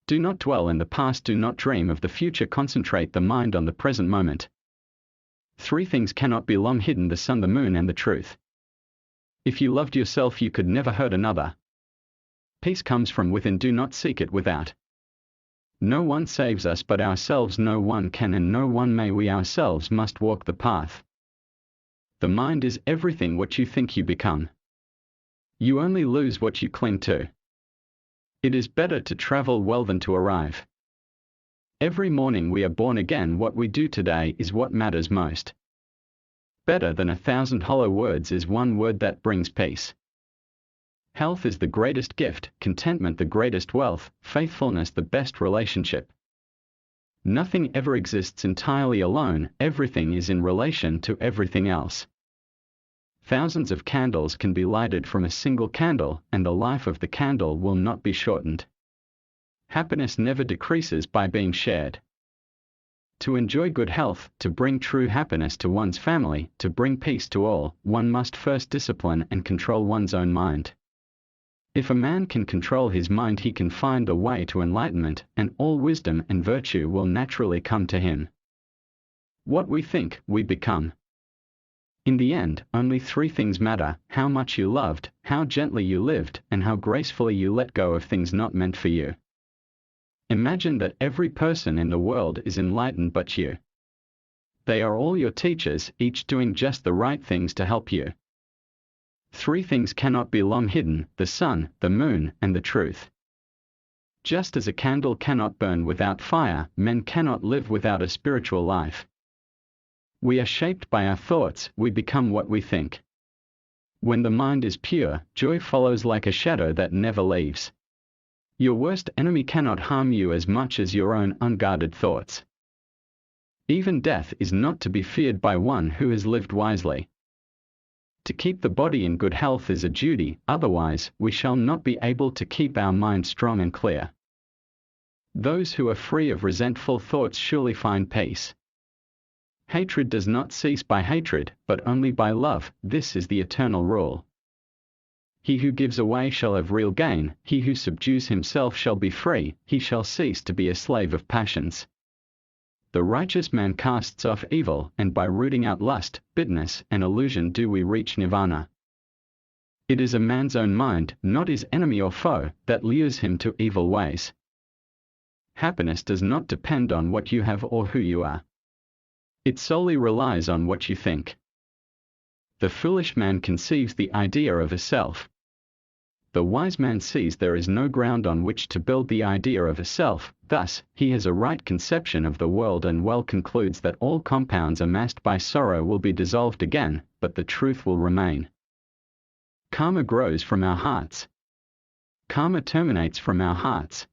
Do not dwell in the past, do not dream of the future, concentrate the mind on the present moment. 3 things cannot be long hidden: the sun, the moon, and the truth. If you loved yourself, you could never hurt another. Peace comes from within, do not seek it without. No one saves us but ourselves, no one can and no one may, we ourselves must walk the path. The mind is everything, what you think you become. You only lose what you cling to. It is better to travel well than to arrive. Every morning we are born again, what we do today is what matters most. Better than 1,000 hollow words is one word that brings peace. Health is the greatest gift, contentment the greatest wealth, faithfulness the best relationship. Nothing ever exists entirely alone, everything is in relation to everything else. Thousands of candles can be lighted from a single candle, and the life of the candle will not be shortened. Happiness never decreases by being shared. To enjoy good health, to bring true happiness to one's family, to bring peace to all, one must first discipline and control one's own mind. If a man can control his mind, he can find a way to enlightenment, and all wisdom and virtue will naturally come to him. What we think, we become. In the end, only 3 things matter: how much you loved, how gently you lived, and how gracefully you let go of things not meant for you. Imagine that every person in the world is enlightened but you. They are all your teachers, each doing just the right things to help you. 3 things cannot be long hidden: the sun, the moon, and the truth. Just as a candle cannot burn without fire, men cannot live without a spiritual life. We are shaped by our thoughts, we become what we think. When the mind is pure, joy follows like a shadow that never leaves. Your worst enemy cannot harm you as much as your own unguarded thoughts. Even death is not to be feared by one who has lived wisely. To keep the body in good health is a duty, otherwise we shall not be able to keep our mind strong and clear. Those who are free of resentful thoughts surely find peace. Hatred does not cease by hatred, but only by love, this is the eternal rule. He who gives away shall have real gain, he who subdues himself shall be free, he shall cease to be a slave of passions. The righteous man casts off evil, and by rooting out lust, bitterness, and illusion do we reach nirvana. It is a man's own mind, not his enemy or foe, that lures him to evil ways. Happiness does not depend on what you have or who you are. It solely relies on what you think. The foolish man conceives the idea of a self. The wise man sees there is no ground on which to build the idea of a self, thus, he has a right conception of the world and well concludes that all compounds amassed by sorrow will be dissolved again, but the truth will remain. Karma grows from our hearts. Karma terminates from our hearts.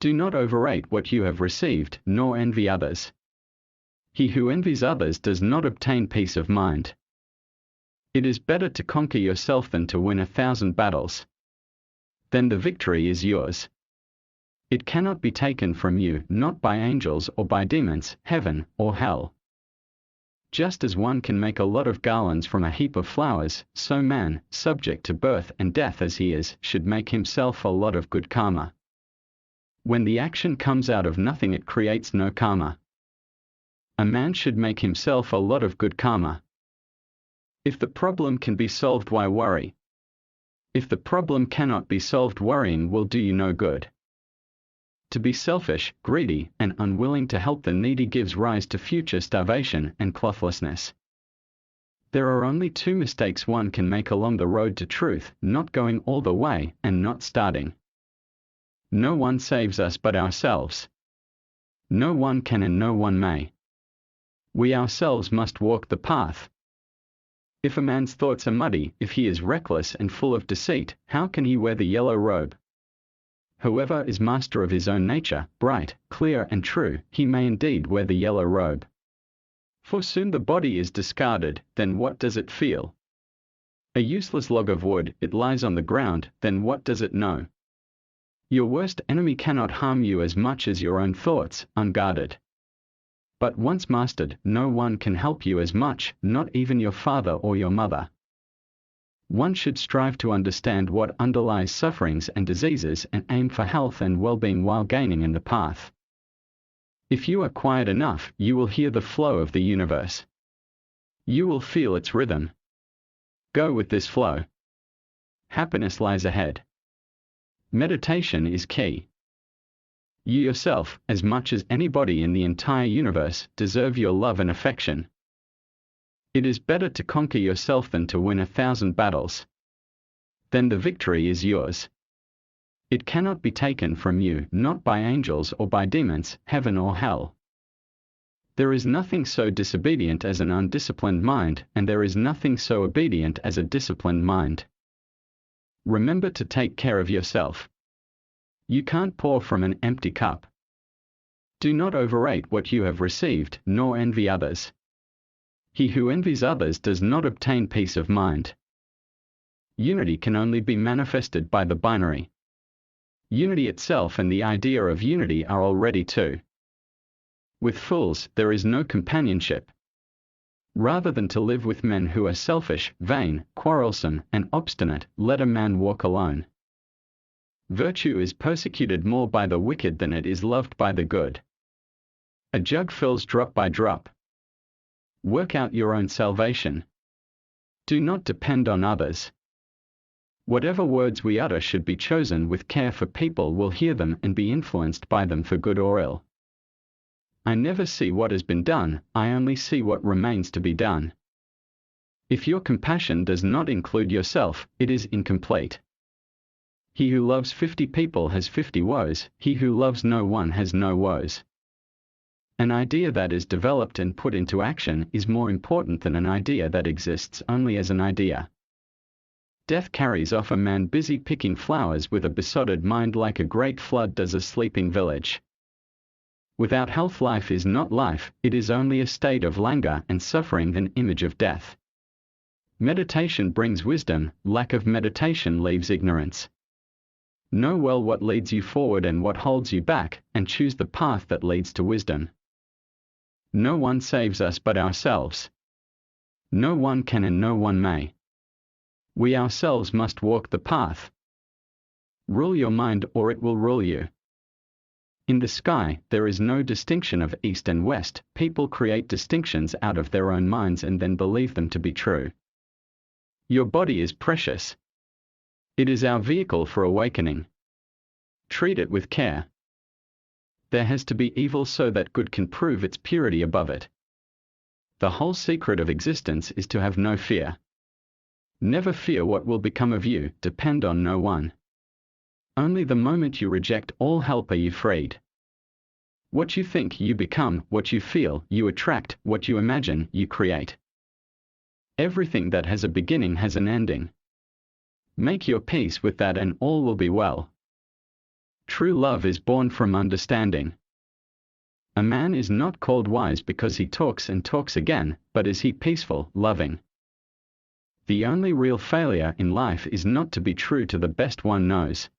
Do not overrate what you have received, nor envy others. He who envies others does not obtain peace of mind. It is better to conquer yourself than to win 1,000 battles. Then the victory is yours. It cannot be taken from you, not by angels or by demons, heaven or hell. Just as one can make a lot of garlands from a heap of flowers, so man, subject to birth and death as he is, should make himself a lot of good karma. When the action comes out of nothing, it creates no karma. A man should make himself a lot of good karma. If the problem can be solved, why worry? If the problem cannot be solved, worrying will do you no good. To be selfish, greedy, and unwilling to help the needy gives rise to future starvation and clothlessness. There are only 2 mistakes one can make along the road to truth: not going all the way and not starting. No one saves us but ourselves. No one can and no one may. We ourselves must walk the path. If a man's thoughts are muddy, if he is reckless and full of deceit, how can he wear the yellow robe? Whoever is master of his own nature, bright, clear and true, he may indeed wear the yellow robe. For soon the body is discarded, then what does it feel? A useless log of wood, it lies on the ground, then what does it know? Your worst enemy cannot harm you as much as your own thoughts, unguarded. But once mastered, no one can help you as much, not even your father or your mother. One should strive to understand what underlies sufferings and diseases and aim for health and well-being while gaining in the path. If you are quiet enough, you will hear the flow of the universe. You will feel its rhythm. Go with this flow. Happiness lies ahead. Meditation is key. You yourself, as much as anybody in the entire universe, deserve your love and affection. It is better to conquer yourself than to win 1,000 battles. Then the victory is yours. It cannot be taken from you, not by angels or by demons, heaven or hell. There is nothing so disobedient as an undisciplined mind, and there is nothing so obedient as a disciplined mind. Remember to take care of yourself. You can't pour from an empty cup. Do not overrate what you have received, nor envy others. He who envies others does not obtain peace of mind. Unity can only be manifested by the binary. Unity itself and the idea of unity are already two. With fools, there is no companionship. Rather than to live with men who are selfish, vain, quarrelsome, and obstinate, let a man walk alone. Virtue is persecuted more by the wicked than it is loved by the good. A jug fills drop by drop. Work out your own salvation. Do not depend on others. Whatever words we utter should be chosen with care, for people will hear them and be influenced by them for good or ill. I never see what has been done, I only see what remains to be done. If your compassion does not include yourself, it is incomplete. He who loves 50 people has 50 woes, he who loves no one has no woes. An idea that is developed and put into action is more important than an idea that exists only as an idea. Death carries off a man busy picking flowers with a besotted mind, like a great flood does a sleeping village. Without health, life is not life, it is only a state of languor and suffering, an image of death. Meditation brings wisdom, lack of meditation leaves ignorance. Know well what leads you forward and what holds you back, and choose the path that leads to wisdom. No one saves us but ourselves. No one can and no one may. We ourselves must walk the path. Rule your mind or it will rule you. In the sky, there is no distinction of east and west. People create distinctions out of their own minds and then believe them to be true. Your body is precious. It is our vehicle for awakening. Treat it with care. There has to be evil so that good can prove its purity above it. The whole secret of existence is to have no fear. Never fear what will become of you, depend on no one. Only the moment you reject all help are you freed. What you think, you become; what you feel, you attract; what you imagine, you create. Everything that has a beginning has an ending. Make your peace with that and all will be well. True love is born from understanding. A man is not called wise because he talks and talks again, but is he peaceful, loving. The only real failure in life is not to be true to the best one knows.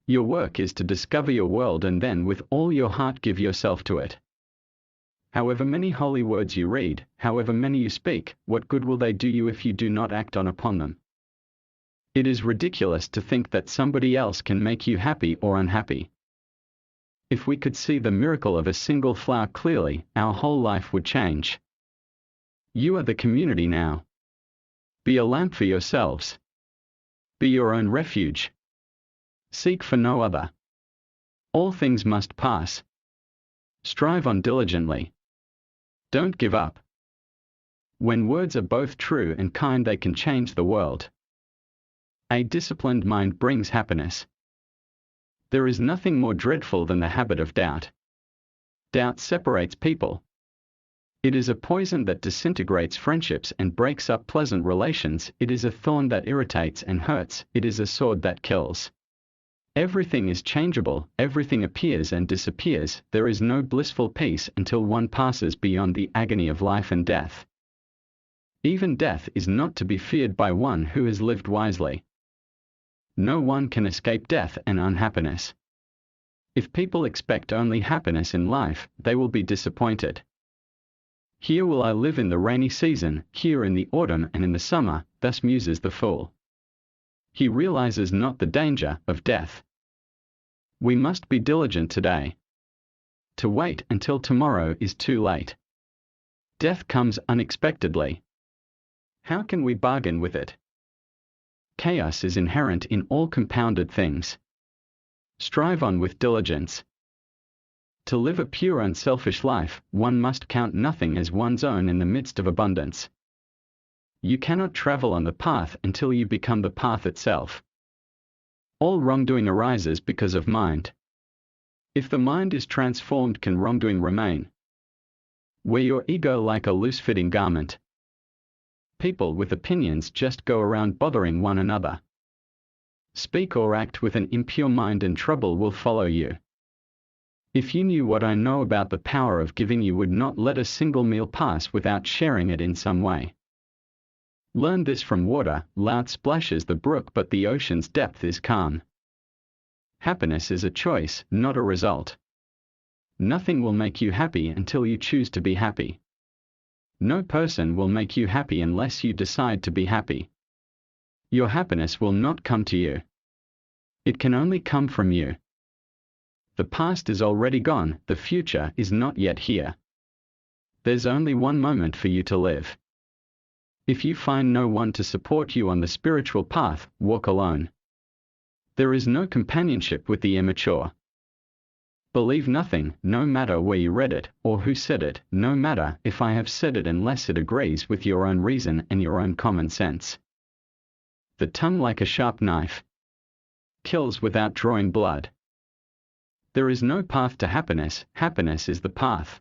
Your work is to discover your world and then with all your heart give yourself to it. However many holy words you read, however many you speak, what good will they do you if you do not act on upon them? It is ridiculous to think that somebody else can make you happy or unhappy. If we could see the miracle of a single flower clearly, our whole life would change. You are the community now. Be a lamp for yourselves. Be your own refuge. Seek for no other. All things must pass. Strive on diligently. Don't give up. When words are both true and kind, they can change the world. A disciplined mind brings happiness. There is nothing more dreadful than the habit of doubt. Doubt separates people. It is a poison that disintegrates friendships and breaks up pleasant relations. It is a thorn that irritates and hurts. It is a sword that kills. Everything is changeable, everything appears and disappears. There is no blissful peace until one passes beyond the agony of life and death. Even death is not to be feared by one who has lived wisely. No one can escape death and unhappiness. If people expect only happiness in life, they will be disappointed. Here will I live in the rainy season, here in the autumn and in the summer, thus muses the fool. He realizes not the danger of death. We must be diligent today. To wait until tomorrow is too late. Death comes unexpectedly. How can we bargain with it? Chaos is inherent in all compounded things. Strive on with diligence. To live a pure unselfish life, one must count nothing as one's own in the midst of abundance. You cannot travel on the path until you become the path itself. All wrongdoing arises because of mind. If the mind is transformed, can wrongdoing remain? Wear your ego like a loose-fitting garment. People with opinions just go around bothering one another. Speak or act with an impure mind and trouble will follow you. If you knew what I know about the power of giving, you would not let a single meal pass without sharing it in some way. Learn this from water. Loud splashes the brook, but the ocean's depth is calm. Happiness is a choice, not a result. Nothing will make you happy until you choose to be happy. No person will make you happy unless you decide to be happy. Your happiness will not come to you. It can only come from you. The past is already gone, the future is not yet here. There's only one moment for you to live. If you find no one to support you on the spiritual path, walk alone. There is no companionship with the immature. Believe nothing, no matter where you read it, or who said it, no matter if I have said it, unless it agrees with your own reason and your own common sense. The tongue, like a sharp knife, kills without drawing blood. There is no path to happiness, happiness is the path.